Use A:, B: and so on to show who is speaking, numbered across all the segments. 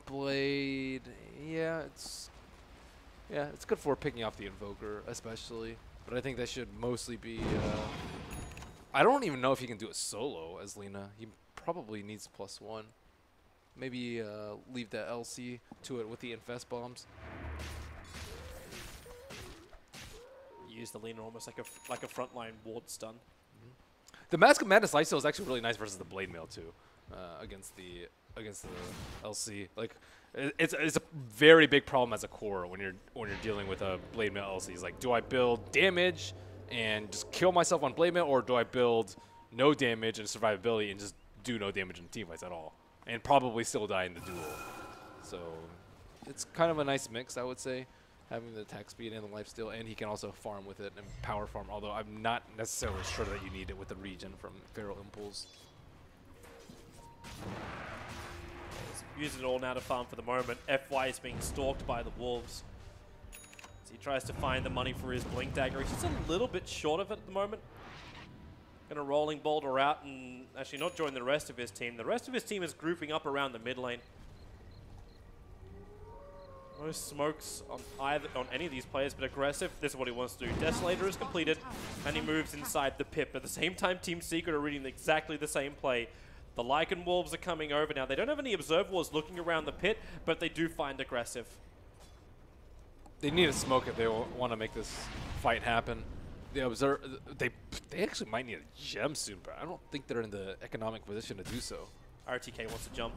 A: Feral Blade, yeah, it's good for picking off the Invoker, especially. But I think that should mostly be. I don't even know if he can do it solo as Lina. He probably needs +1. Maybe leave that LC to it with the Infest Bombs.
B: Use the Lina almost like a frontline ward stun.
A: The Mask of Madness lifesteal is actually really nice versus the Blade Mail too, against the LC. Like, it's a very big problem as a core when you're dealing with a Blade Mail LC. It's like, do I build damage and just kill myself on Blade Mail, or do I build no damage and survivability and just do no damage in teamfights at all, and probably still die in the duel? So it's kind of a nice mix, I would say, having the attack speed and the lifesteal, and he can also farm with it and power farm, although I'm not necessarily sure that you need it with the regen from Feral Impulse.
B: Using it all now to farm for the moment. FY is being stalked by the Wolves. So he tries to find the money for his Blink Dagger. He's just a little bit short of it at the moment. Gonna Rolling Boulder out and actually not join the rest of his team. The rest of his team is grouping up around the mid lane. No smokes on any of these players, but aggressive. This is what he wants to do. Desolator is completed, and he moves inside the pip. At the same time, Team Secret are reading exactly the same play. The Lycan Wolves are coming over now. They don't have any Observer Wars looking around the pit, but they do find aggressive.
A: They need a smoke if they want to make this fight happen. They actually might need a gem soon, but I don't think they're in the economic position to do so.
B: RTK wants to jump.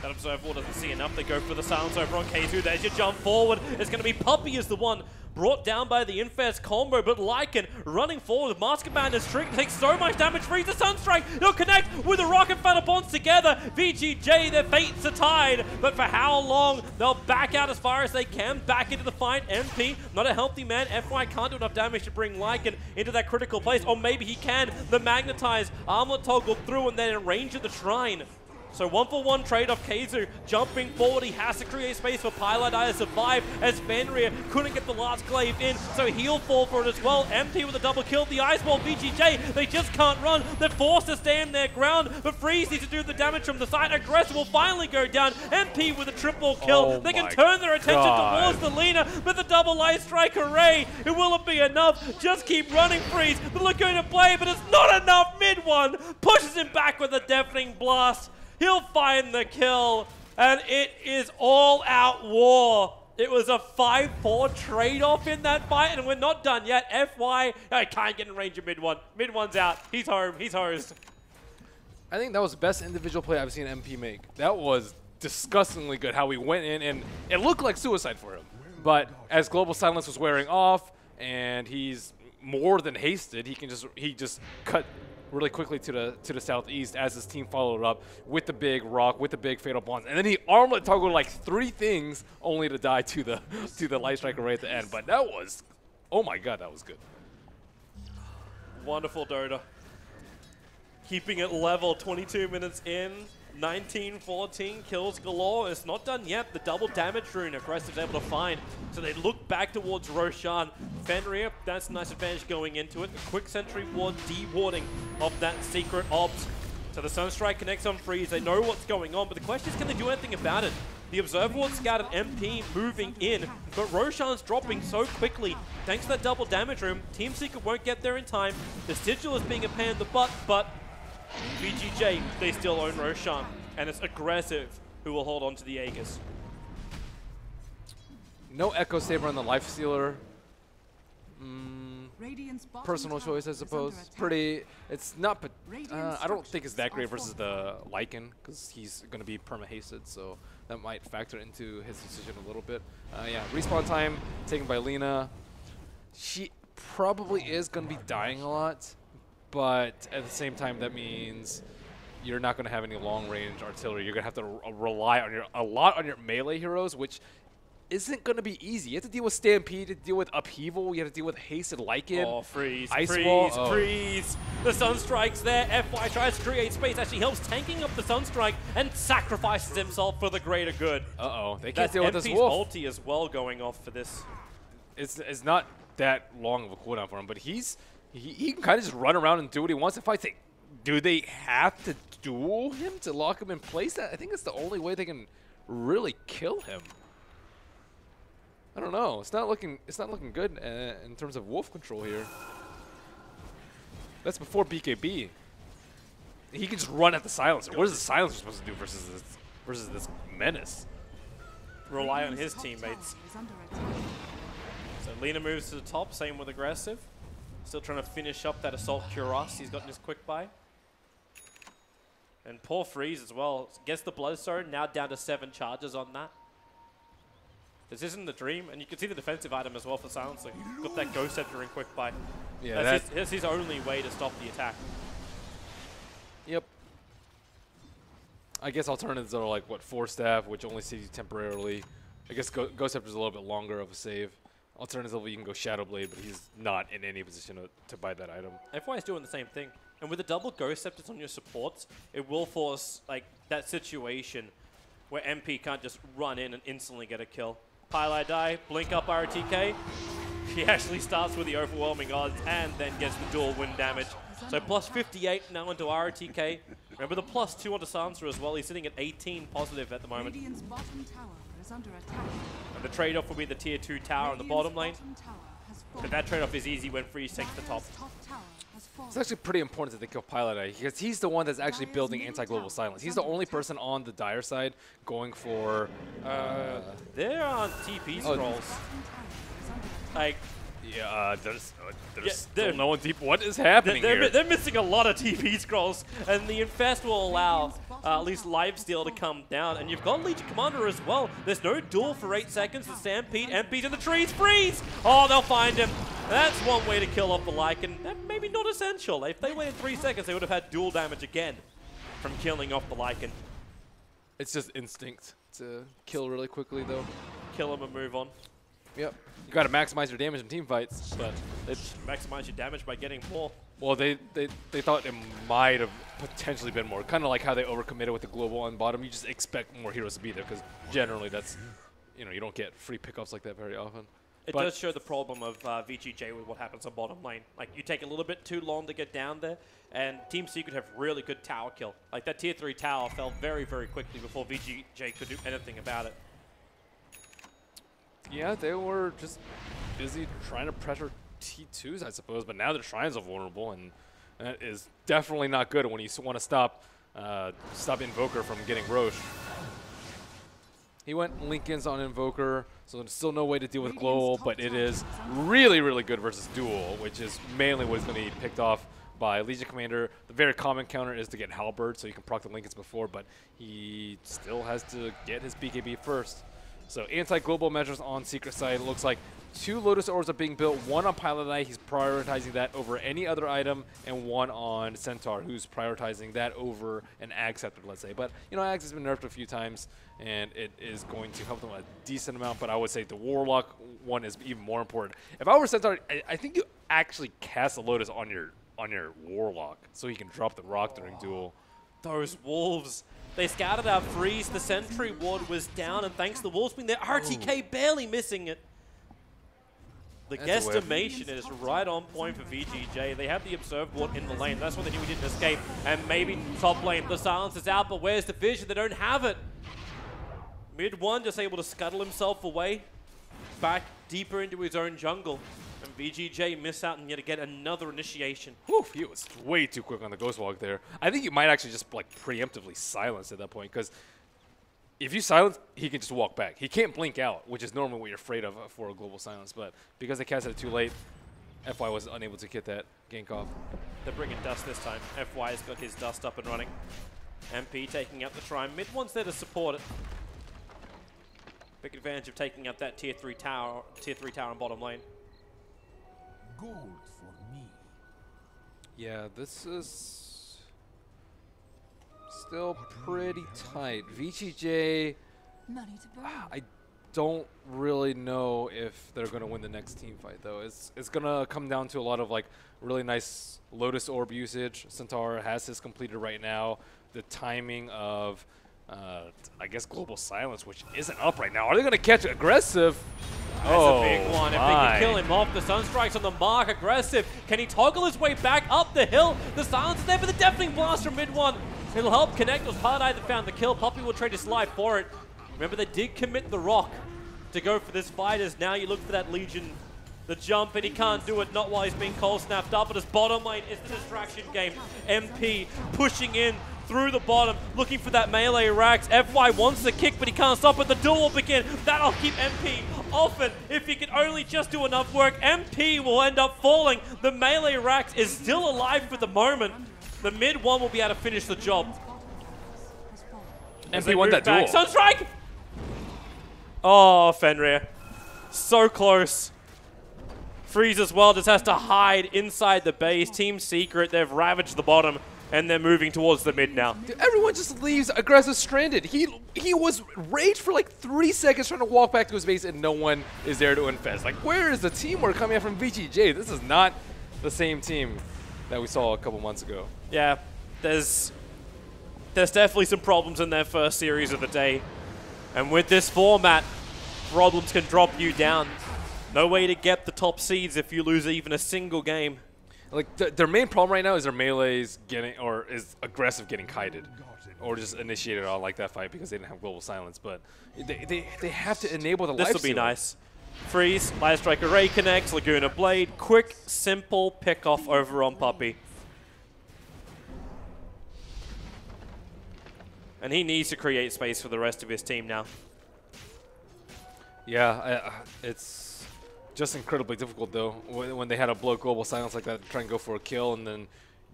B: That Observer Wall doesn't see enough. They go for the silence over on K2. There's your jump forward. It's going to be Puppey is the one brought down by the Infest combo, but Lycan running forward. Mask of Madness trick takes so much damage. Freeze the Sunstrike. They'll connect with the Rocket Fatal Bonds together. VG.J, their fates are tied, but for how long? They'll back out as far as they can. Back into the fight. MP, not a healthy man. FY can't do enough damage to bring Lycan into that critical place, or maybe he can. The Magnetize Armlet toggle through and then in range of the Shrine. So 1-for-1 trade-off. Keizu jumping forward. He has to create space for Pilot Eye to survive as Fenrir couldn't get the last glaive in, so he'll fall for it as well. MP with a double kill. The Ice Ball, VG.J, they just can't run. They're forced to stand their ground, but Freeze needs to do the damage from the side. Aggressive will finally go down. MP with a triple kill. They can turn their attention towards the Lina, but the double light strike array, it will be enough. Just keep running, Freeze. The Laguna Blade, but it's not enough. Mid one pushes him back with a deafening blast. He'll find the kill, and it is all-out war. It was a 5-4 trade-off in that fight, and we're not done yet. FY, I can't get in range of mid one. Mid one's out. He's home. He's hosed.
A: I think that was the best individual play I've seen MP make. That was disgustingly good, how he went in, and it looked like suicide for him. But as Global Silence was wearing off, and he's more than hasted, he just cut really quickly to the southeast as his team followed up with the big rock, with the big fatal bonds, and then he armlet toggled like 3 things only to die to the light strike array at the end. But that was, oh my god, that was good.
B: Wonderful Dota. Keeping it level, 22 minutes in. 19-14, kills galore. It's not done yet. The double damage rune Aggressive's able to find. So they look back towards Roshan. Fenrir, that's a nice advantage going into it. A quick sentry ward, de-warding of that secret ops. So the Sunstrike connects on Freeze. They know what's going on, but the question is, can they do anything about it? The Observer Ward scouted MP moving in, but Roshan's dropping so quickly. Thanks to that double damage rune, Team Secret won't get there in time. The Sigil is being a pain in the butt, but VG.J, they still own Roshan, and it's Aggressive who will hold on to the Aegis.
A: No Echo Saber on the Life Stealer. Personal choice, I suppose. It's not, but I don't think it's that great versus the Lycan, because he's going to be perma-hasted, so that might factor into his decision a little bit. Yeah, respawn time taken by Lina. She probably is going to be dying a lot. But at the same time, that means you're not going to have any long-range artillery. You're going to have to rely on a lot on your melee heroes, which isn't going to be easy. You have to deal with Stampede, you have to deal with Upheaval, you have to deal with Hasted Lycan.
B: Oh, Freeze,
A: Ice
B: Freeze,
A: Wall.
B: Freeze. The Sunstrike's there. FY tries to create space, actually helps tanking up the Sunstrike and sacrifices himself for the greater good.
A: Uh-oh, they can't deal with this wolf.
B: Ulti as well going off for this.
A: It's not that long of a cooldown for him, but he can kind of just run around and do what he wants. If I think, do they have to duel him to lock him in place? I think it's the only way they can really kill him. I don't know. It's not looking good in terms of wolf control here. That's before BKB. He can just run at the silencer. What is the silencer supposed to do versus this menace?
B: Rely on his teammates. So Lina moves to the top, same with aggressive. Still trying to finish up that assault cuirass he's got in his quick buy. And poor Freeze as well. Gets the Bloodstone, now down to 7 charges on that. This isn't the dream, and you can see the defensive item as well for Silencer. Got that Ghost Scepter in quick buy.
A: Yeah,
B: that's his only way to stop the attack.
A: Yep. I guess alternatives are like, what, Force Staff, which only saves you temporarily. I guess Ghost Scepter is a little bit longer of a save. Alternatively, you can go Shadow Blade, but he's not in any position to buy that item.
B: FY is doing the same thing. And with the double Ghost Scepters on your supports, it will force like that situation where MP can't just run in and instantly get a kill. Pylai die, blink up RTK. He actually starts with the overwhelming odds and then gets the dual wind damage. So plus 58 now into RTK. Remember the plus 2 onto Sansa as well. He's sitting at 18 positive at the moment.
C: Radiant's bottom tower is under attack.
B: And the trade-off will be the tier 2 tower on the bottom lane. But that trade-off is easy when Freeze takes the top.
A: It's actually pretty important that they kill Pylai because he's the one that's actually building anti-global silence. He's the only person on the Dire side going for...
B: there aren't TP scrolls. Like...
A: Yeah, there's still no one deep. What is happening here?
B: They're missing a lot of TP scrolls, and the Infest will allow at least Lifesteal to come down. And you've got Legion Commander as well. There's no duel for 8 seconds. The Stampede, MP's in the trees, Freeze! Oh, they'll find him. That's one way to kill off the Lycan. That maybe not essential. If they waited 3 seconds, they would have had dual damage again from killing off the Lycan.
A: It's just instinct to kill really quickly, though.
B: Kill him and move on.
A: Yep. You got to maximize your damage in team fights, but
B: maximize your damage by getting more.
A: Well, they thought it might have potentially been more. Kind of like how they overcommitted with the global on bottom. You just expect more heroes to be there because generally that's, you don't get free pickups like that very often.
B: It does show the problem of VG.J with what happens on bottom lane. Like, you take a little bit too long to get down there, and Team Secret have really good tower kill. Like, that tier 3 tower fell very, very quickly before VG.J could do anything about it.
A: Yeah, they were just busy trying to pressure T2s, I suppose, but now their shrines are vulnerable, and that is definitely not good when you want to stop Invoker from getting Roche. He went Lincoln's on Invoker, so there's still no way to deal with Global, but it is really, really good versus Duel, which is mainly what is going to be picked off by Legion Commander. The very common counter is to get Halberd, so you can proc the Lincolns before, but he still has to get his BKB first. So anti-global measures on Secret side. It looks like 2 Lotus Orbs are being built. 1 on Pylai, he's prioritizing that over any other item, and 1 on Centaur, who's prioritizing that over an Ag Scepter, let's say. But, Ag has been nerfed a few times, and it is going to help them a decent amount, but I would say the Warlock one is even more important. If I were Centaur, I think you actually cast a Lotus on your Warlock, so he can drop the rock during duel.
B: Those Wolves. They scouted out Freeze, the Sentry Ward was down, and thanks to the Wolves being there, RTK barely missing it. The guesstimation is right on point for VG.J. They have the Observe Ward in the lane. That's why they knew he didn't escape. And maybe top lane, the silence is out, but where's the vision? They don't have it. Mid one just able to scuttle himself away, back deeper into his own jungle. And VG.J miss out and yet again another initiation.
A: Whew, he was way too quick on the Ghost Walk there. I think you might actually just like preemptively silence at that point, because if you silence, he can just walk back. He can't blink out, which is normally what you're afraid of for a global silence. But because they casted it too late, FY was unable to get that gank off.
B: They're bringing Dust this time. FY has got his Dust up and running. MP taking out the Shrine. Mid one's there to support it. Big advantage of taking out that tier 3 tower on bottom lane.
D: Gold for me.
A: Yeah, this is still pretty tight. VG.J, I don't really know if they're going to win the next team fight, though. It's going to come down to a lot of like really nice Lotus Orb usage. Centaur has his completed right now. The timing of, I guess, Global Silence, which isn't up right now. Are they going to catch Aggressive?
B: That's a big one. If they can kill him off, the Sunstrike's on the mark. Aggressive. Can he toggle his way back up the hill? The silence is there for the Deafening Blast from mid one. It'll help connect. It was Pylai that found the kill. Poppy will trade his life for it. Remember, they did commit the rock to go for this fight, as now you look for that Legion, the jump, and he can't do it, not while he's being cold snapped up, but his bottom lane is the distraction game. MP pushing in through the bottom, looking for that melee racks. FY wants the kick, but he can't stop it. The duel will begin. That'll keep MP off it. If he can only just do enough work, MP will end up falling. The melee racks is still alive for the moment. The mid one will be able to finish the job.
A: MP won that duel.
B: Sunstrike! Oh, Fenrir. So close. Freeze as well just has to hide inside the base. Team Secret, they've ravaged the bottom, and they're moving towards the mid now.
A: Dude, everyone just leaves Aggressive stranded. He was raged for like 3 seconds trying to walk back to his base, and no one is there to infest. Like, where is the teamwork coming out from VG.J? This is not the same team that we saw a couple months ago.
B: Yeah, there's definitely some problems in their first series of the day. And with this format, problems can drop you down. No way to get the top seeds if you lose even a single game.
A: Like, their main problem right now is their melee's getting, or is Aggressive getting kited, or just initiated on like that fight because they didn't have global silence. But they have to enable the life
B: This will be
A: steal.
B: nice. Freeze, Light Strike Array connects, Laguna Blade, quick, simple pick off over on Puppey. And he needs to create space for the rest of his team now.
A: Yeah, it's just incredibly difficult though when they had to blow global silence like that to try and go for a kill, and then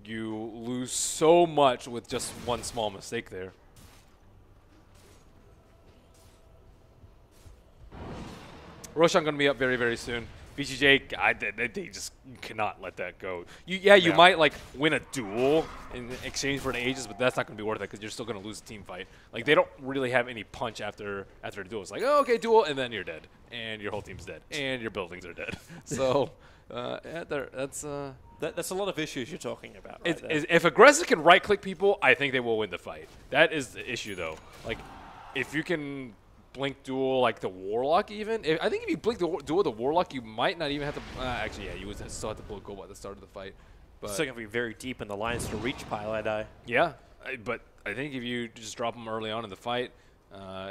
A: you lose so much with just one small mistake there. Roshan going to be up very, very soon. VG.J, they just cannot let that go. You might like win a duel in exchange for an Aegis, but that's not going to be worth it because you're still going to lose a team fight. Like, they don't really have any punch after a duel. It's like, oh, okay, duel, and then you're dead, and your whole team's dead, and your buildings are dead. So yeah, that's
B: a lot of issues you're talking about. Right there.
A: if Aggressive can right-click people, I think they will win the fight. That is the issue, though. Like, if you can blink duel like the Warlock even. I think if you blink the duel the Warlock, you might not even have to... actually, yeah, you would still have to blow goal at the start of the fight. But
B: still going to be very deep in the lines to reach Pilot.
A: Yeah, but I think if you just drop him early on in the fight,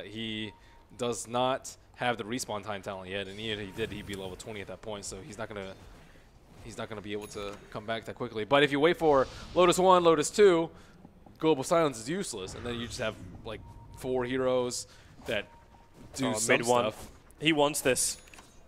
A: he does not have the respawn time talent yet, and even if he did, he'd be level 20 at that point, so he's not gonna be able to come back that quickly. But if you wait for Lotus 1, Lotus 2, Global Silence is useless, and then you just have like 4 heroes that do some stuff.
B: He wants this.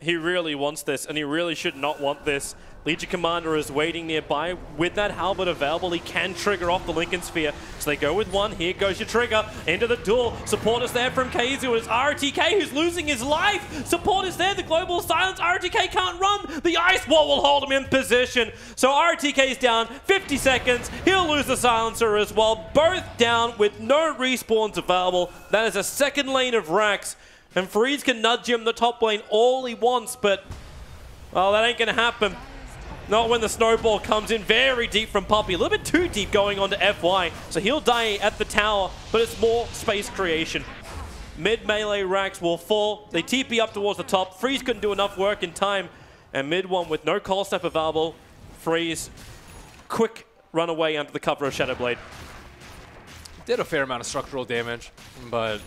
B: He really wants this, and he really should not want this. Legion Commander is waiting nearby. With that Halberd available, he can trigger off the Lincoln Sphere. So they go with one. Here goes your trigger. Into the duel. Support is there from Keizu. It's RTK who's losing his life. Support is there. The Global Silence. RTK can't run. The Ice Wall will hold him in position. So RTK's down. 50 seconds. He'll lose the Silencer as well. Both down with no respawns available. That is a second lane of racks. And Freeze can nudge him the top lane all he wants, but, well, that ain't going to happen. Not when the snowball comes in very deep from Puppey. A little bit too deep going on to FY. So he'll die at the tower, but it's more space creation. Mid melee racks will fall. They TP up towards the top. Freeze couldn't do enough work in time. And mid one with no call step available. Freeze, quick run away under the cover of Shadowblade.
A: Did a fair amount of structural damage, but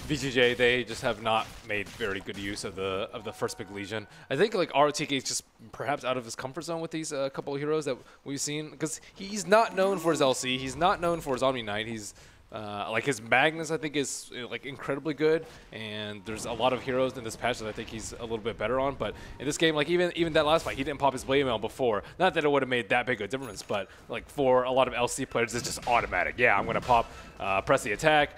A: VG.J, they just have not made very good use of the first big Legion. I think like RTK is just perhaps out of his comfort zone with these couple of heroes that we've seen, because he's not known for his LC, he's not known for his Omni Knight. He's like his Magnus, I think, is like incredibly good, and there's a lot of heroes in this patch that I think he's a little bit better on. But in this game, like even that last fight, he didn't pop his Blade Mail before. Not that it would have made that big a difference, but like for a lot of LC players, it's just automatic. Yeah, I'm gonna pop, press the attack,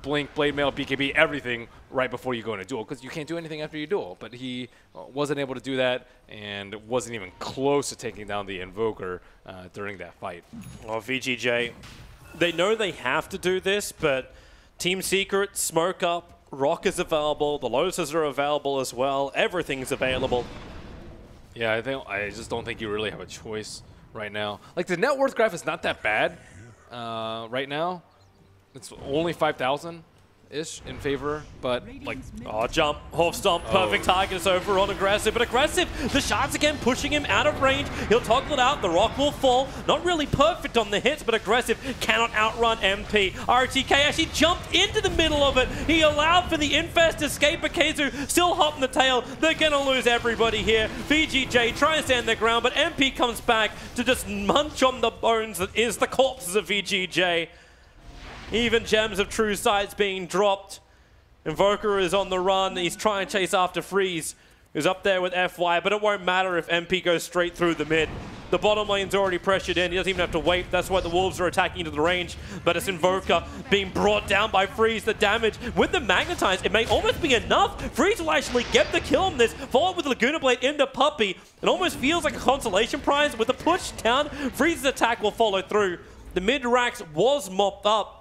A: blink, Blade Mail, BKB, everything right before you go into duel, because you can't do anything after you duel. But he wasn't able to do that, and wasn't even close to taking down the Invoker during that fight.
B: Well, VG.J, they know they have to do this, but Team Secret, Smoke Up, Rock is available, the Lotuses are available as well, everything's available.
A: Yeah, I just don't think you really have a choice right now. Like, the net worth graph is not that bad right now. It's only 5,000, ish in favor, but like,
B: Oh, jump, Horf Stomp, perfect target is over on Aggressive, but Aggressive, the shards again pushing him out of range. He'll toggle it out, the rock will fall. Not really perfect on the hits, but Aggressive cannot outrun MP. RTK actually jumped into the middle of it. He allowed for the Infest to escape, but Keizu still hopping the tail. They're gonna lose everybody here. VG.J trying to stand their ground, but MP comes back to just munch on the bones that is the corpses of VG.J. Even Gems of True Sight's being dropped. Invoker is on the run. He's trying to chase after Freeze, who's up there with FY, but it won't matter if MP goes straight through the mid. The bottom lane's already pressured in. He doesn't even have to wait. That's why the Wolves are attacking into the range. But it's Invoker being brought down by Freeze. The damage with the Magnetize, it may almost be enough. Freeze will actually get the kill on this. Followed with the Laguna Blade into Puppey. It almost feels like a consolation prize. With the push down, Freeze's attack will follow through. The mid racks was mopped up.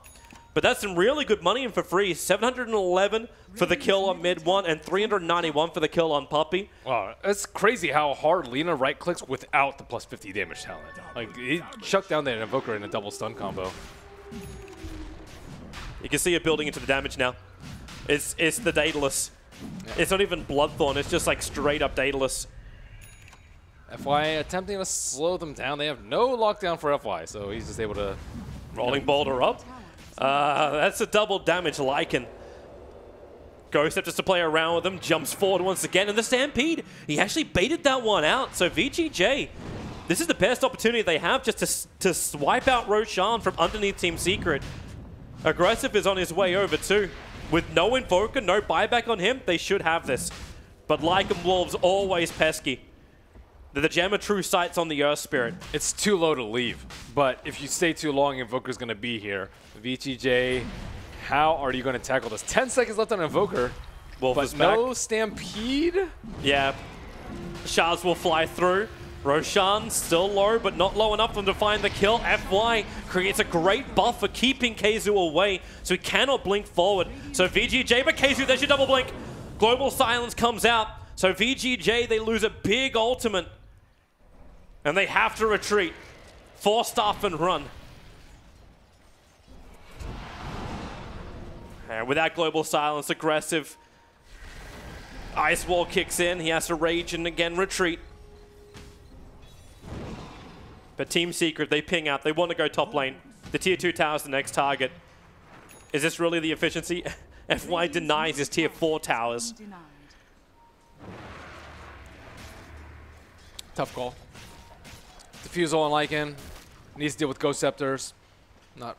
B: But that's some really good money in for Freeze. 711 for the kill on mid one and 391 for the kill on Puppey.
A: Wow, it's crazy how hard Lina right-clicks without the plus 50 damage talent. Like, he chucked down that Invoker in a double stun combo.
B: You can see it building into the damage now. It's the Daedalus. Yeah. It's not even Bloodthorn, it's just like straight up Daedalus.
A: FY attempting to slow them down. They have no lockdown for FY, so he's just able to...
B: Rolling Boulder up. That's a double damage Lycan. Ghost just to play around with him, jumps forward once again, and the Stampede, he actually baited that one out. So VG.J, this is the best opportunity they have just to swipe out Roshan from underneath Team Secret. Aggressive is on his way over too. With no Invoker, no buyback on him, they should have this. But Lycan Wolves always pesky. The Gem of True Sight's on the Earth Spirit.
A: It's too low to leave, but if you stay too long, Invoker's going to be here. VG.J, how are you going to tackle this? 10 seconds left on Invoker,
B: Wolf
A: but
B: is back.
A: no Stampede?
B: Yeah, shards will fly through. Roshan still low, but not low enough for them to find the kill. FY creates a great buff for keeping Keizu away, so he cannot blink forward. So VG.J, but Keizu, there's your double blink. Global Silence comes out. So VG.J, they lose a big ultimate. And they have to retreat. Force staff and run. And without Global Silence, Aggressive. Ice Wall kicks in. He has to rage and again retreat. But Team Secret, they ping out. They want to go top lane. The tier 2 tower is the next target. Is this really the efficiency? FY denies his tier 4 towers.
A: Tough call. Diffusal on Lycan. Needs to deal with Ghost Scepters. Not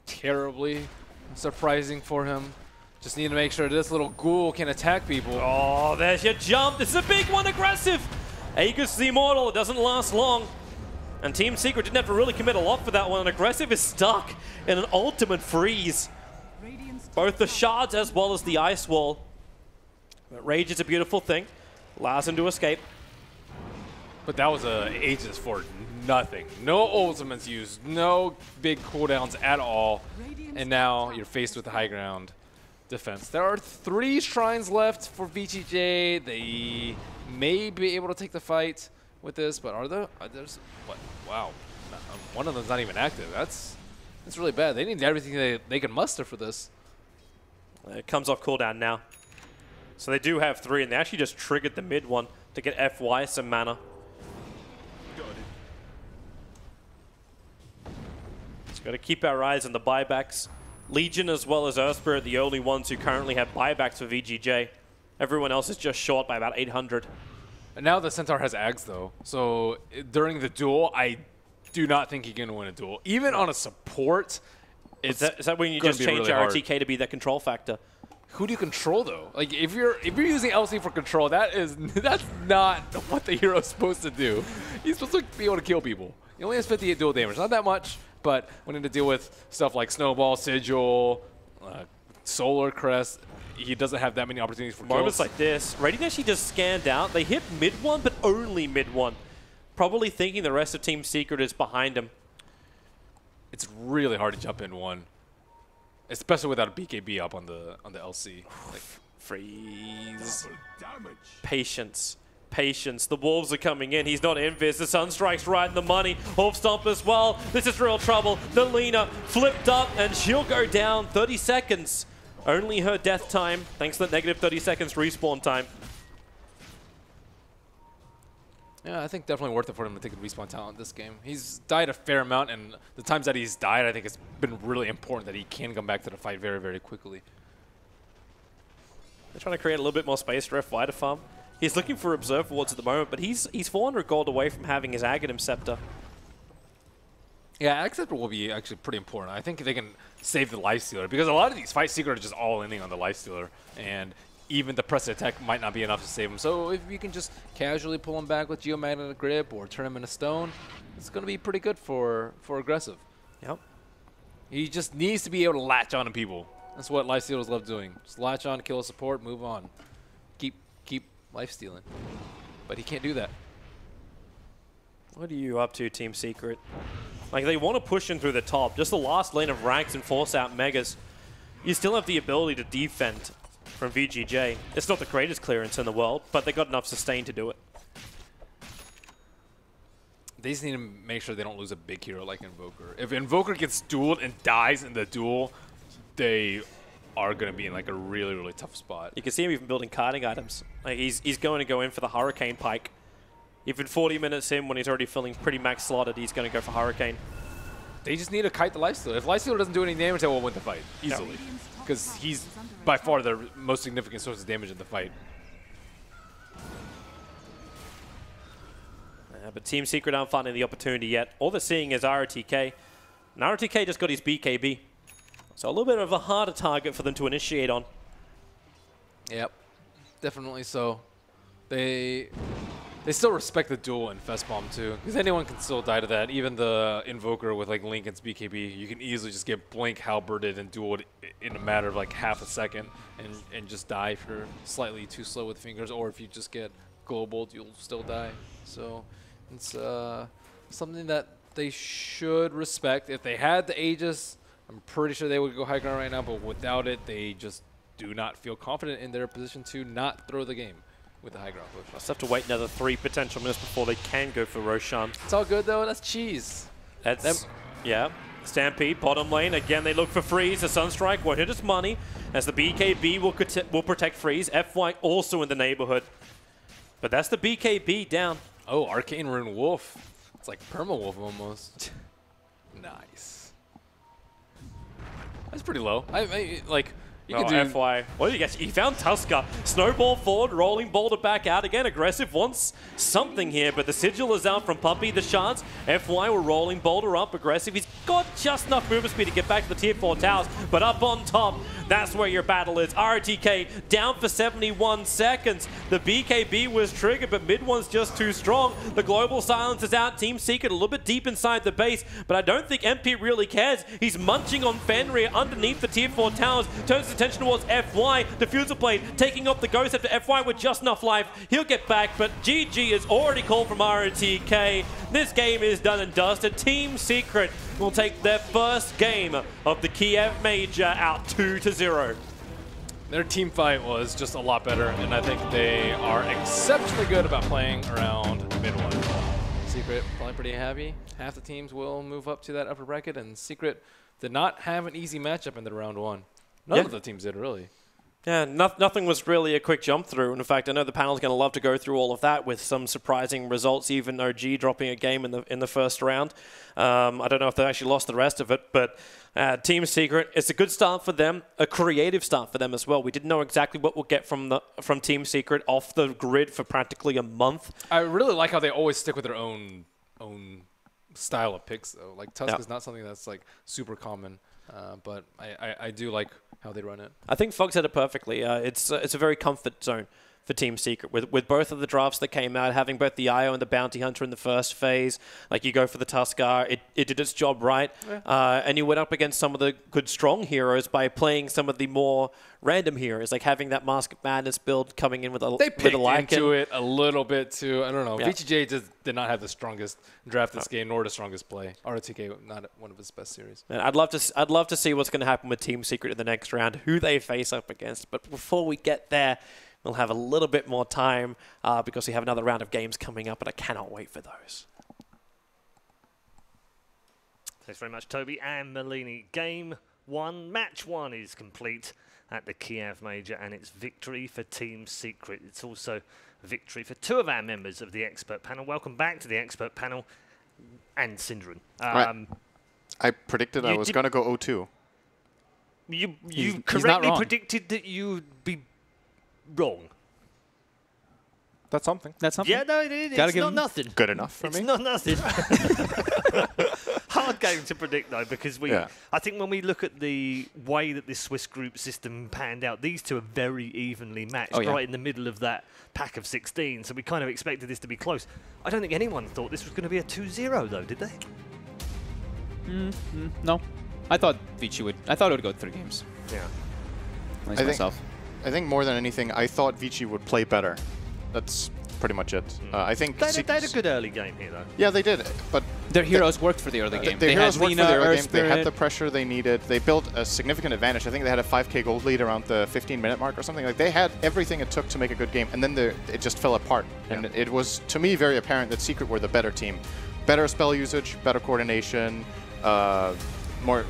A: terribly surprising for him. Just need to make sure this little ghoul can attack people.
B: Oh, there's your jump. This is a big one, Aggressive. Aegis the Immortal. It doesn't last long. And Team Secret didn't have to really commit a lot for that one. And Aggressive is stuck in an ultimate freeze. Both the shards as well as the ice wall. But Rage is a beautiful thing. Allows him to escape.
A: But that was Aegis for nothing. No ultimates used, no big cooldowns at all. And now you're faced with the high ground defense. There are 3 shrines left for VG.J. They may be able to take the fight with this, but are there? There's what? Wow, one of them's not even active. That's really bad. They need everything they can muster for this.
B: It comes off cooldown now. So they do have 3, and they actually just triggered the mid one to get FY some mana. Got to keep our eyes on the buybacks. Legion as well as Earth Spirit, the only ones who currently have buybacks for VG.J. Everyone else is just short by about 800.
A: And now the Centaur has Ags though, so during the duel, I do not think he can win a duel. Even on a support,
B: is that when you just change
A: really
B: RTK to be that control factor?
A: Who do you control though? Like if you're using LC for control, that's not what the hero's supposed to do. He's supposed to be able to kill people. He only has 58 dual damage, not that much. But when to deal with stuff like Snowball, Sigil, Solar Crest, he doesn't have that many opportunities for
B: moments
A: kills.
B: Like this. Radiant, he just scanned out. They hit mid one, but only mid one. Probably thinking the rest of Team Secret is behind him.
A: It's really hard to jump in one, especially without a BKB up on the LC. Like,
B: freeze. Patience. Patience. The Wolves are coming in. He's not Invis. The Sunstrike's right in the money. Horf Stomp as well. This is real trouble. The Lina flipped up and she'll go down. 30 seconds. Only her death time, thanks to the negative 30 seconds respawn time.
A: Yeah, I think definitely worth it for him to take the respawn talent this game. He's died a fair amount, and the times that he's died, I think it's been really important that he can come back to the fight very, very quickly.
B: They're trying to create a little bit more space for FY to farm. He's looking for Observe Wards at the moment, but he's 400 gold away from having his Aghanim Scepter.
A: Yeah, Scepter will be actually pretty important. I think they can save the Lifestealer, because a lot of these fight secrets are just all inning on the Lifestealer, and even the press attack might not be enough to save him. So if you can just casually pull him back with Geomagnetic Grip or turn him into stone, it's going to be pretty good for aggressive.
B: Yep.
A: He just needs to be able to latch on to people. That's what Lifestealers love doing. Just latch on, kill a support, move on. Keep lifestealing. But he can't do that.
B: What are you up to, Team Secret? Like, they want to push in through the top. Just the last lane of ranks and force out Megas. You still have the ability to defend from VG.J. It's not the greatest clearance in the world, but they got enough sustain to do it.
A: They just need to make sure they don't lose a big hero like Invoker. If Invoker gets dueled and dies in the duel, they are going to be in like a really, really tough spot.
B: You can see him even building kiting items. Like, he's going to go in for the Hurricane Pike. Even 40 minutes in, when he's already feeling pretty max slotted, he's going to go for Hurricane.
A: They just need to kite the Lifestealer. If Lifestealer doesn't do any damage, they will win the fight easily. Because he's by far the most significant source of damage in the fight.
B: But Team Secret aren't finding the opportunity yet. All they're seeing is ROTK. And ROTK just got his BKB. So a little bit of a harder target for them to initiate on.
A: Yep, definitely so. They still respect the duel in Fest Bomb too, because anyone can still die to that. Even the Invoker with like Lincoln's BKB, you can easily just get blink halberded and dueled in a matter of like half a second, and just die if you're slightly too slow with fingers, or if you just get global, you'll still die. So it's something that they should respect. If they had the Aegis, I'm pretty sure they would go high ground right now, but without it, they just do not feel confident in their position to not throw the game with the high ground push.
B: Just have to wait another 3 potential minutes before they can go for Roshan.
A: It's all good though, that's cheese.
B: That's, yeah. Stampede, bottom lane. Again, they look for Freeze. The Sunstrike won't hit his money, as the BKB will protect Freeze. FY also in the neighborhood. But that's the BKB down.
A: Oh, Arcane Rune Wolf. It's like Perma-Wolf almost. Nice. That's pretty low. I like, you could do
B: FY. What did he get? He found Tusker. Snowball forward, rolling boulder back out again. Aggressive wants something here, but the sigil is out from Puppey. The shards. FY will rolling boulder up. Aggressive. He's got just enough movement speed to get back to the tier 4 towers, but up on top, that's where your battle is. RTK down for 71 seconds. The BKB was triggered, but mid one's just too strong. The global silence is out. Team Secret a little bit deep inside the base, but I don't think MP really cares. He's munching on Fenrir underneath the tier 4 towers. Turns his attention towards FY. Diffuser Blade taking off the Ghost after FY with just enough life. He'll get back, but GG is already called from RTK. This game is done and dusted. Team Secret will take their first game of the Kiev Major out 2-0.
A: Their team fight was just a lot better, and I think they are exceptionally good about playing around mid one. Secret probably pretty happy. Half the teams will move up to that upper bracket, and Secret did not have an easy matchup in the round one. None of the teams did, really.
B: Yeah, nothing was really a quick jump through. In fact, I know the panel's going to love to go through all of that with some surprising results, even OG dropping a game in the first round. I don't know if they actually lost the rest of it, but Team Secret, it's a good start for them, a creative start for them as well. We didn't know exactly what we'll get from Team Secret off the grid for practically a month.
A: I really like how they always stick with their own style of picks, though. Like, Tusk is not something that's like super common. But I do like how they run it.
B: I think Fox said it perfectly. It's a very comfort zone for Team Secret. With both of the drafts that came out, having both the IO and the Bounty Hunter in the first phase, like you go for the Tuskar, it did its job right. Yeah. And you went up against some of the good strong heroes by playing some of the more random heroes, like having that Mask of Madness build coming in with a
A: They picked
B: Lycan.
A: Into it a little bit too. I don't know.
B: Yeah.
A: VG.J did not have the strongest draft this game, nor the strongest play. ROTK not one of his best series.
B: And I'd love to see what's going to happen with Team Secret in the next round, who they face up against. But before we get there, we'll have a little bit more time because we have another round of games coming up, and I cannot wait for those.
E: Thanks very much, Toby and Malini. Game 1, match 1 is complete. at the Kiev Major, and it's victory for Team Secret. It's also victory for 2 of our members of the expert panel. Welcome back to the expert panel, and Synderen.
F: Right. I predicted I was going to go 0-2.
E: You correctly predicted that you'd be wrong.
G: That's something.
H: That's something.
E: Yeah, no, it's not nothing.
F: Good enough for me.
E: It's not nothing. Hard game to predict, though, because I think when we look at the way that this Swiss group system panned out, these two are very evenly matched, right in the middle of that pack of 16, so we kind of expected this to be close. I don't think anyone thought this was going to be a 2-0, though, did they?
H: No. I thought VG would. I thought it would go 3 games.
E: Yeah.
F: I think more than anything, I thought VG would play better. That's pretty much it. I think
E: they had a good early game here, though.
F: Yeah, they did, but
H: their heroes worked for the early game.
F: Their heroes worked for the early game. They had the pressure they needed. They built a significant advantage. I think they had a 5k gold lead around the 15-minute mark or something. Like, they had everything it took to make a good game, and then it just fell apart. Yeah. And it was, to me, very apparent that Secret were the better team. Better spell usage, better coordination, more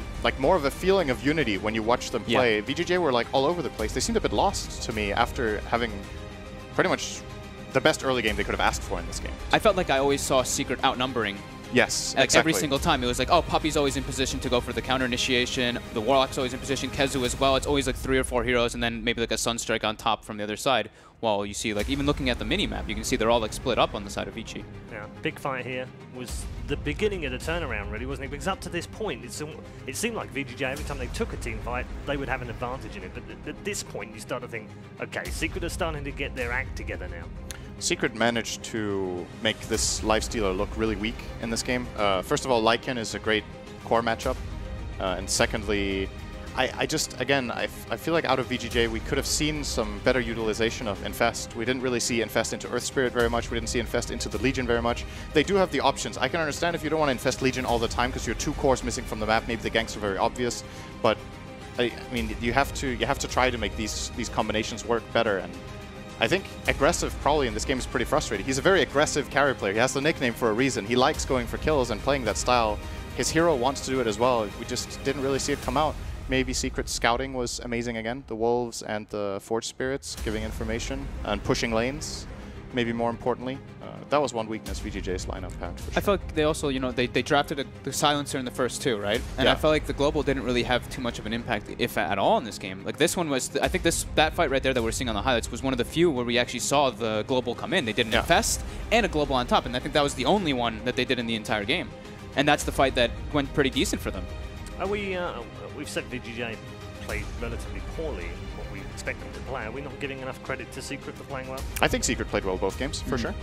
F: of a feeling of unity when you watch them play. VG.J were like all over the place. They seemed a bit lost to me after having pretty much the best early game they could have asked for in this game.
H: I felt like I always saw Secret outnumbering.
F: Yes,
H: like
F: exactly.
H: Every single time. It was like, oh, Puppy's always in position to go for the counter initiation. The Warlock's always in position. Kezu as well. It's always like 3 or 4 heroes and then maybe like a Sunstrike on top from the other side. While you see, like, even looking at the mini-map, you can see they're all like split up on the side of VG.
E: Yeah, big fight here was the beginning of the turnaround, really, wasn't it? Because up to this point, it seemed like VG.J, every time they took a team fight, they would have an advantage in it. But at this point, you start to think, okay, Secret are starting to get their act together now.
F: Secret managed to make this lifestealer look really weak in this game. First of all, Lycan is a great core matchup. And secondly, I feel like out of VG.J we could have seen some better utilization of Infest. We didn't really see Infest into Earth Spirit very much. We didn't see Infest into the Legion very much. They do have the options. I can understand if you don't want to Infest Legion all the time because you're 2 cores missing from the map. Maybe the ganks are very obvious, but I mean you have to try to make these combinations work better. And I think aggressive probably in this game is pretty frustrating. He's a very aggressive carry player. He has the nickname for a reason. He likes going for kills and playing that style. His hero wants to do it as well. We just didn't really see it come out. Maybe Secret scouting was amazing again. The Wolves and the Forge Spirits giving information and pushing lanes, maybe more importantly. That was one weakness VG.J's lineup had. For sure.
H: I felt like they also, they drafted the Silencer in the first 2, right? And I felt like the Global didn't really have too much of an impact, if at all, in this game. Like this one was, I think that fight right there that we're seeing on the highlights was one of the few where we actually saw the Global come in. They did an Infest and a Global on top, and I think that was the only one that they did in the entire game. And that's the fight that went pretty decent for them.
E: Are we've said VG.J played relatively poorly in what we expect them to play. Are we not giving enough credit to Secret for playing well?
F: I think Secret played well both games, for sure.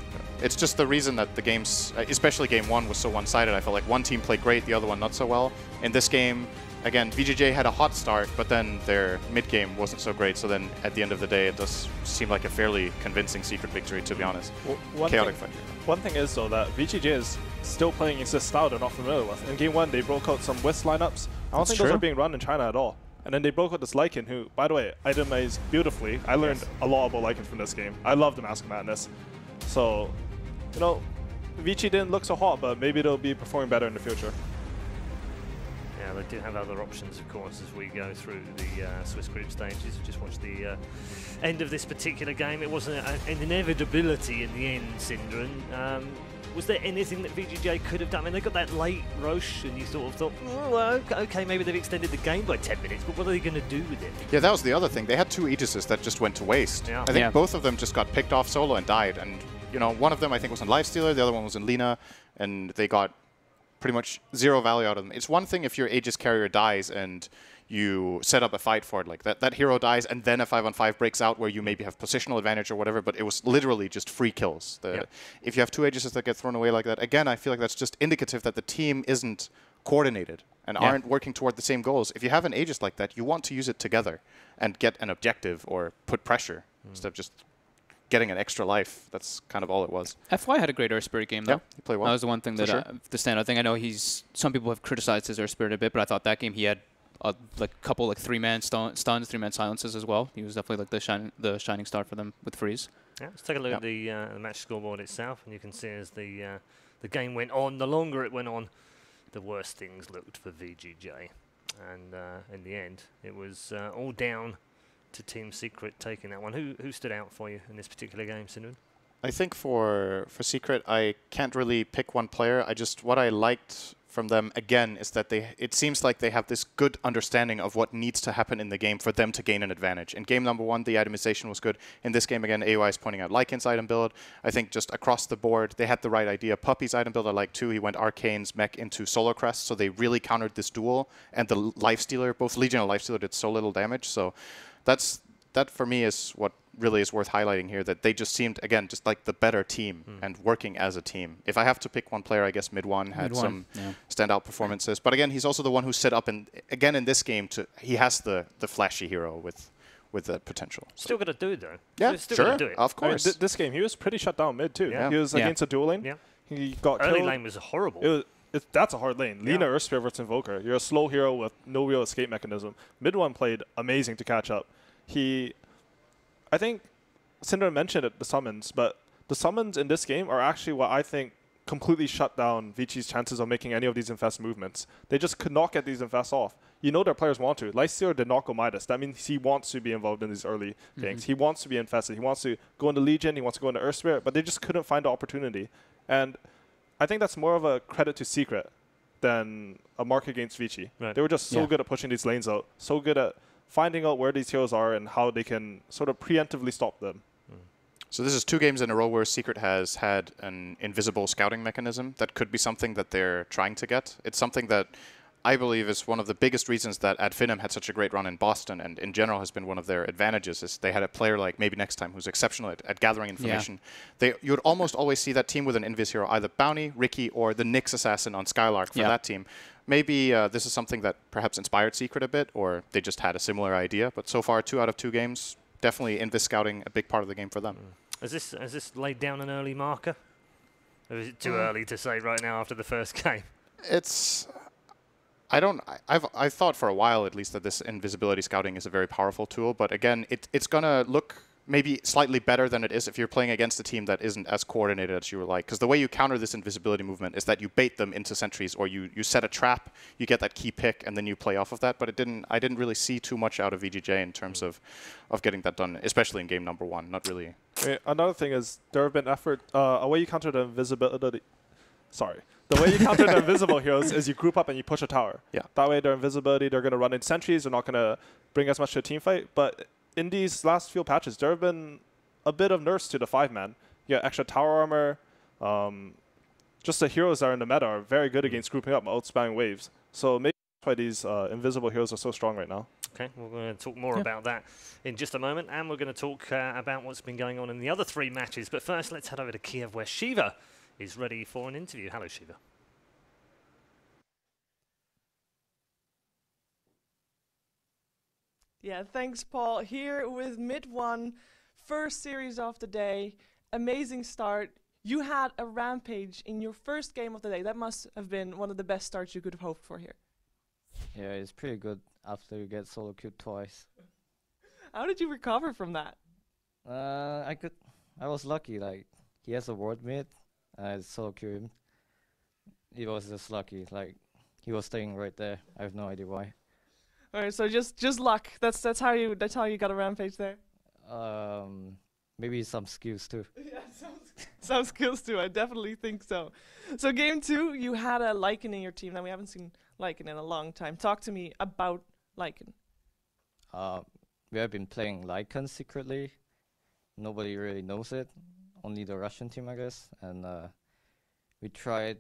F: It's just the reason that the games, especially game 1, was so one-sided. I felt like one team played great, the other one not so well. In this game, again, VG.J had a hot start, but then their mid-game wasn't so great, so then at the end of the day, it does seem like a fairly convincing Secret victory, to be honest. Chaotic fight.
G: One thing is, though, that VG.J is still playing against this style they're not familiar with. In game 1, they broke out some West lineups. I don't think those are being run in China at all. And then they broke out this Lycan, who, by the way, itemized beautifully. I learned a lot about Lycan from this game. I love the Mask of Madness. So, VG didn't look so hot, but maybe they'll be performing better in the future.
E: Yeah, they do have other options, of course, as we go through the Swiss group stages. We just watched the end of this particular game. It wasn't an inevitability in the end, Synderen. Was there anything that VG.J could have done? I mean, they got that late Roche, and you sort of thought, well, okay, maybe they've extended the game by 10 minutes, but what are they going to do with it?
F: Yeah, that was the other thing. They had 2 Aegises that just went to waste.
E: Yeah.
F: I think both of them just got picked off solo and died. And, one of them I think was in Lifestealer, the other one was in Lina, and they got pretty much 0 value out of them. It's one thing if your Aegis carrier dies and you set up a fight for it, like that hero dies and then a 5-on-5 breaks out where you maybe have positional advantage or whatever, but it was literally just free kills. If you have 2 Aegises that get thrown away like that, again, I feel like that's just indicative that the team isn't coordinated and aren't working toward the same goals. If you have an Aegis like that, you want to use it together and get an objective or put pressure instead of just getting an extra life. That's kind of all it was.
H: FY had a great Earth Spirit game, though.
F: Yeah, he played well.
H: That was the one thing that the standout thing. I know some people have criticized his Earth Spirit a bit, but I thought that game he had a couple 3-man stuns, 3-man silences as well. He was definitely like the shining star for them with Freeze.
E: Yeah, let's take a look at the match scoreboard itself, and you can see as the game went on, the longer it went on, the worse things looked for VG.J. And in the end, it was all down to Team Secret taking that one. Who stood out for you in this particular game, Sinun?
F: I think for Secret, I can't really pick one player. What I liked from them again is that it seems like they have this good understanding of what needs to happen in the game for them to gain an advantage. In game number 1, the itemization was good. In this game, again, AOI is pointing out Lycan's item build. I think just across the board, they had the right idea. Puppy's item build I like too. He went Arcane's mech into Solar Crest, so they really countered this duel. And the Lifestealer, both Legion and Lifestealer did so little damage. So that for me is what really is worth highlighting here, that they just seemed, again, just like the better team and working as a team. If I have to pick one player, I guess Mid-1 had some standout performances. But again, he's also the one who set up, and again in this game, he has the flashy hero with the potential.
E: Still got to do it, though.
F: Yeah,
E: still
F: sure,
E: gotta do it.
F: of course.
G: I mean, this game, he was pretty shut down mid, too.
E: Yeah.
G: He was against a dual lane.
E: Yeah.
G: He got
E: Early
G: killed.
E: lane was horrible.
G: That's a hard lane. Lina Earth Spirit versus Invoker. You're a slow hero with no real escape mechanism. Mid-1 played amazing to catch up. I think Cinder mentioned it, the summons, but the summons in this game are actually what I think completely shut down VG's chances of making any of these infest movements. They just could not get these infests off. You know their players want to. Lifestealer did not go Midas. That means he wants to be involved in these early things. He wants to be infested. He wants to go into Legion. He wants to go into Earth Spirit, but they just couldn't find the opportunity. And I think that's more of a credit to Secret than a mark against Vici.
E: Right.
G: They were just so good at pushing these lanes out, so good at finding out where these heroes are and how they can sort of preemptively stop them.
F: So this is 2 games in a row where Secret has had an invisible scouting mechanism. That could be something that they're trying to get. It's something that I believe is one of the biggest reasons that Ad Finem had such a great run in Boston, and in general has been one of their advantages, is they had a player like maybe next time who's exceptional at gathering information. You would almost always see that team with an Invis hero, either Bounty, Ricky, or the Nyx assassin on Skylark for that team. Maybe this is something that perhaps inspired Secret a bit, or they just had a similar idea. But so far, 2 out of 2 games, definitely Invis scouting a big part of the game for them.
E: Has this laid down an early marker? Or is it too early to say right now after the first game?
F: I've thought for a while at least that this invisibility scouting is a very powerful tool, but again, it's gonna look maybe slightly better than it is if you're playing against a team that isn't as coordinated as you would like. Because the way you counter this invisibility movement is that you bait them into sentries, or you set a trap, you get that key pick, and then you play off of that. But I didn't really see too much out of VG.J in terms of getting that done, especially in game number 1. Not really.
G: Another thing is there have been a way you counter the invisibility. The way you counter the invisible heroes is you group up and you push a tower.
F: Yeah.
G: That way their invisibility, they're going to run in sentries, they're not going to bring as much to a team fight. But in these last few patches, there have been a bit of nerfs to the 5-man. You get extra tower armor. Just the heroes that are in the meta are very good against grouping up and outspamming waves. So maybe that's why these invisible heroes are so strong right now.
E: Okay, we're going to talk more about that in just a moment, and we're going to talk about what's been going on in the other 3 matches. But first, let's head over to Kiev, where Shiva is ready for an interview. Hello, Shiva.
I: Yeah, thanks, Paul. Here with Mid-1, first series of the day. Amazing start. You had a rampage in your first game of the day. That must have been one of the best starts you could have hoped for here.
J: Yeah, it's pretty good after you get solo queued twice.
I: How did you recover from that?
J: I was lucky. Like, he has a ward mid. I solo queued him. He was just lucky. Like, he was staying right there. I have no idea why.
I: All right, so just luck. That's how you got a rampage there.
J: Maybe some skills too.
I: Yeah, some skills too. I definitely think so. So game 2, you had a Lycan in your team. Now we haven't seen Lycan in a long time. Talk to me about Lycan.
J: We have been playing Lycan secretly. Nobody really knows it. Only the Russian team, I guess. And we tried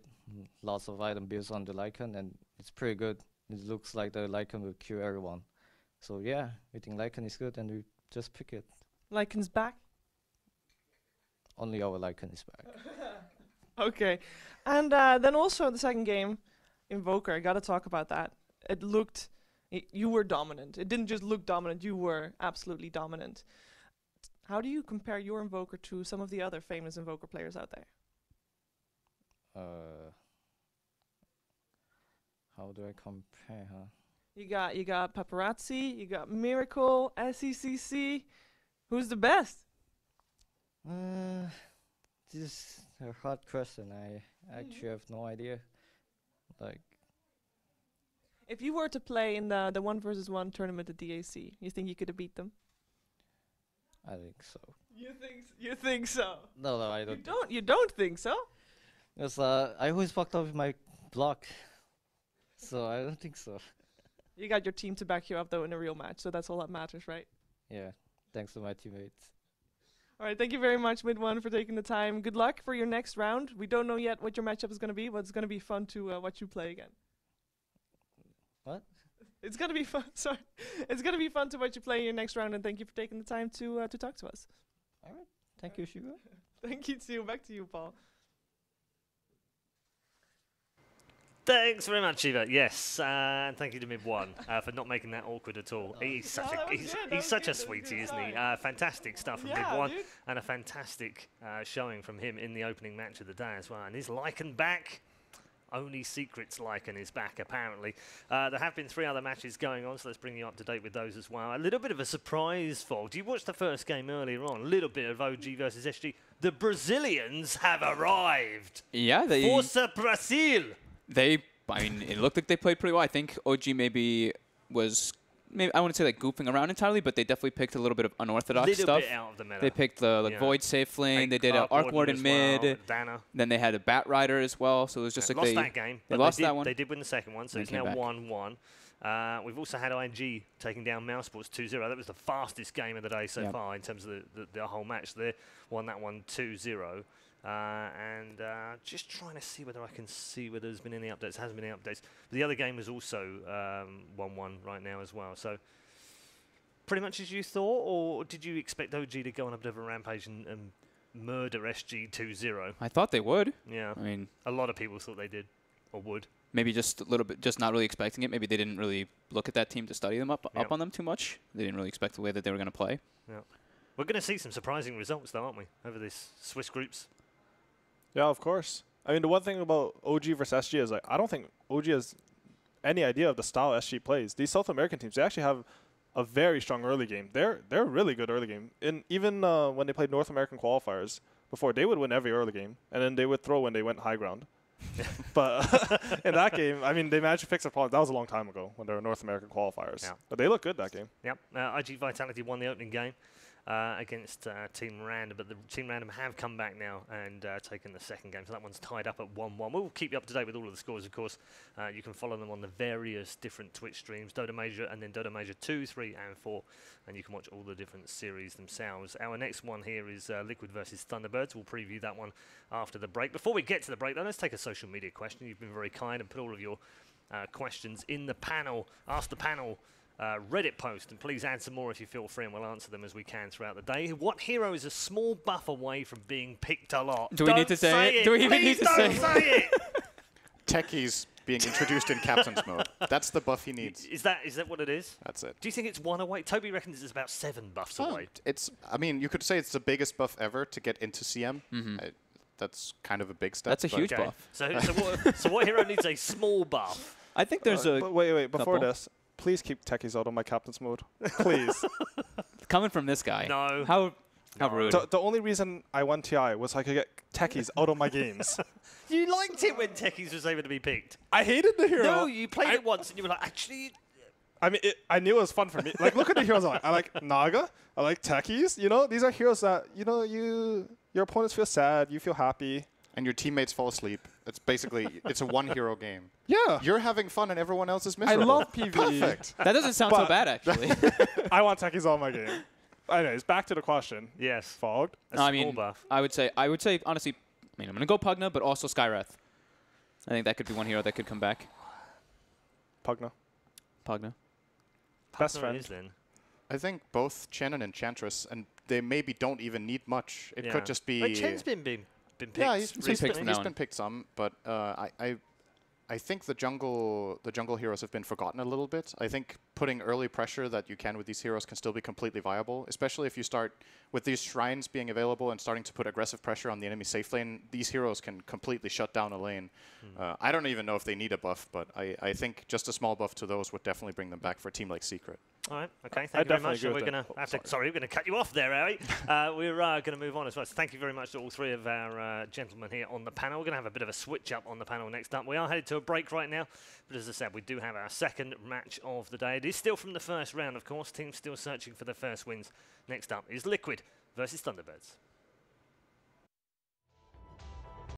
J: lots of item builds on the Lycan, and it's pretty good. It looks like the Lycan will kill everyone. So yeah, we think Lycan is good, and we just pick it.
I: Lycan's back?
J: Only our Lycan is back.
I: Okay. And then also in the second game, Invoker, I gotta talk about that. It looked, you were dominant. It didn't just look dominant, you were absolutely dominant. How do you compare your Invoker to some of the other famous Invoker players out there?
J: How do I compare, huh?
I: You got Paparazzi, you got Miracle, SECC. Who's the best?
J: This is a hard question. I actually have no idea. Like,
I: if you were to play in the 1 versus 1 tournament at DAC, you think you could have beat them?
J: I think so.
I: You think so?
J: No, I
I: You
J: don't.
I: you don't think so?
J: Because I always fucked up with my block, so I don't think so.
I: You got your team to back you up though in a real match, so that's all that matters, right?
J: Yeah, thanks to my teammates.
I: All right, thank you very much, Mid1, for taking the time. Good luck for your next round. We don't know yet what your matchup is going to be, but it's going to be fun to watch you play again.
J: What?
I: It's going to be fun. Sorry, it's going to be fun to watch you play in your next round, and thank you for taking the time to talk to us.
J: All right, thank you, Shiva.
I: Thank you too. Back to you, Paul.
E: Thanks very much, Shiva. Yes, and thank you to Mid1 for not making that awkward at all. He's such a sweetie, isn't he? Fantastic stuff from Mid1,
I: dude.
E: and a fantastic showing from him in the opening match of the day as well. And his Lycan back. Only Secrets Lycan is back, apparently. There have been 3 other matches going on, so let's bring you up to date with those as well. A little bit of a surprise, Fog. You watched the first game earlier on, a little bit of OG versus SG. The Brazilians have arrived.
H: Yeah, they...
E: Força Brasil!
H: I mean, it looked like they played pretty well. I think OG maybe was, I wouldn't say like goofing around entirely, but they definitely picked a little bit of unorthodox stuff.
E: Bit out of the meta.
H: They picked the Void safe lane. They did an Arc Ward in mid. Then they had a Bat Rider as well. So it was just like
E: lost that game.
H: They lost that one.
E: They did win the second one, so it's now 1-1. We've also had IG taking down Mouse Sports 2-0. That was the fastest game of the day so far in terms of the whole match. They won that one 2-0. Just trying to see whether I can see whether there's been any updates. Hasn't been any updates. But the other game was also 1-1 right now as well. So pretty much as you thought, or did you expect OG to go on a bit of a rampage and murder SG 2-0?
H: I thought they would.
E: Yeah.
H: I mean,
E: a lot of people thought they did, or would.
H: Maybe just a little bit, just not really expecting it. Maybe they didn't really look at that team to study them up on them too much. They didn't really expect the way that they were going to play.
E: Yeah. We're going to see some surprising results, though, aren't we, over this Swiss groups?
G: Yeah, of course. I mean, the one thing about OG versus SG is like I don't think OG has any idea of the style SG plays. These South American teams, they actually have a very strong early game. They're really good early game. And even when they played North American qualifiers before, they would win every early game, and then they would throw when they went high ground. But in that game, I mean, they managed to fix their problem. That was a long time ago when they were North American qualifiers. Yeah. But they look good that game.
E: Yep. IG Vitality won the opening game against Team Random, but the Team Random have come back now and taken the second game. So that one's tied up at 1-1. We'll keep you up to date with all of the scores, of course. You can follow them on the various different Twitch streams, Dota Major and then Dota Major 2, 3, and 4. And you can watch all the different series themselves. Our next one here is Liquid versus Thunderbirds. We'll preview that one after the break. Before we get to the break, though, let's take a social media question. You've been very kind and put all of your questions in the panel. Ask the panel Reddit post, and please add some more if you feel free, and we'll answer them as we can throughout the day. What hero is a small buff away from being picked a lot?
H: Do we need to say it? Do we even need to say
E: it?
F: Techies being introduced in captain's mode. That's the buff he needs.
E: Is that what it is?
F: That's it.
E: Do you think it's one away? Toby reckons it's about 7 buffs away.
F: I mean, you could say it's the biggest buff ever to get into CM. That's kind of a big step.
H: That's a huge buff.
E: So what hero needs a small buff?
H: I think there's a.
G: But wait, before this, please keep techies out of my captain's mode. Please.
H: Coming from this guy.
E: No.
H: How rude.
G: The only reason I won TI was so I could get techies out of my games.
E: You liked it when techies was able to be picked.
G: I hated the hero.
E: No, you played it once and you were like, actually.
G: I mean, I knew it was fun for me. Like, look at the heroes I like. I like Naga. I like techies. You know, these are heroes that, you know, your opponents feel sad. You feel happy.
F: And your teammates fall asleep. It's basically, it's a one-hero game.
G: Yeah.
F: You're having fun and everyone else is miserable.
G: I love PvE.
F: Perfect.
H: That doesn't sound so bad, actually.
G: I want techies on my game. Anyways, back to the question.
E: Yes.
G: Fogged.
H: I mean, buff. I would say, honestly, I'm going to go Pugna, but also Skywrath. I think that could be one hero that could come back.
G: Pugna.
F: Best friend. I think both Chen and Enchantress, and they maybe don't even need much. It could just be.
E: Like Chen's been picked.
F: Yeah, he's been picked some, but I think the jungle heroes have been forgotten a little bit. I think putting early pressure that you can with these heroes can still be completely viable, especially if you start with these shrines being available and starting to put aggressive pressure on the enemy safe lane. These heroes can completely shut down a lane. I don't even know if they need a buff, but I think just a small buff to those would definitely bring them back for a team like Secret.
E: All right. Okay. Thank you very much. And we're going to have to. Sorry, we're going to cut you off there, Harry. We're going to move on as well. So thank you very much to all three of our gentlemen here on the panel. We're going to have a bit of a switch up on the panel next up. We are headed to a break right now, but as I said, we do have our second match of the day. It is still from the first round, of course. Teams still searching for their first wins. Next up is Liquid versus Thunderbirds.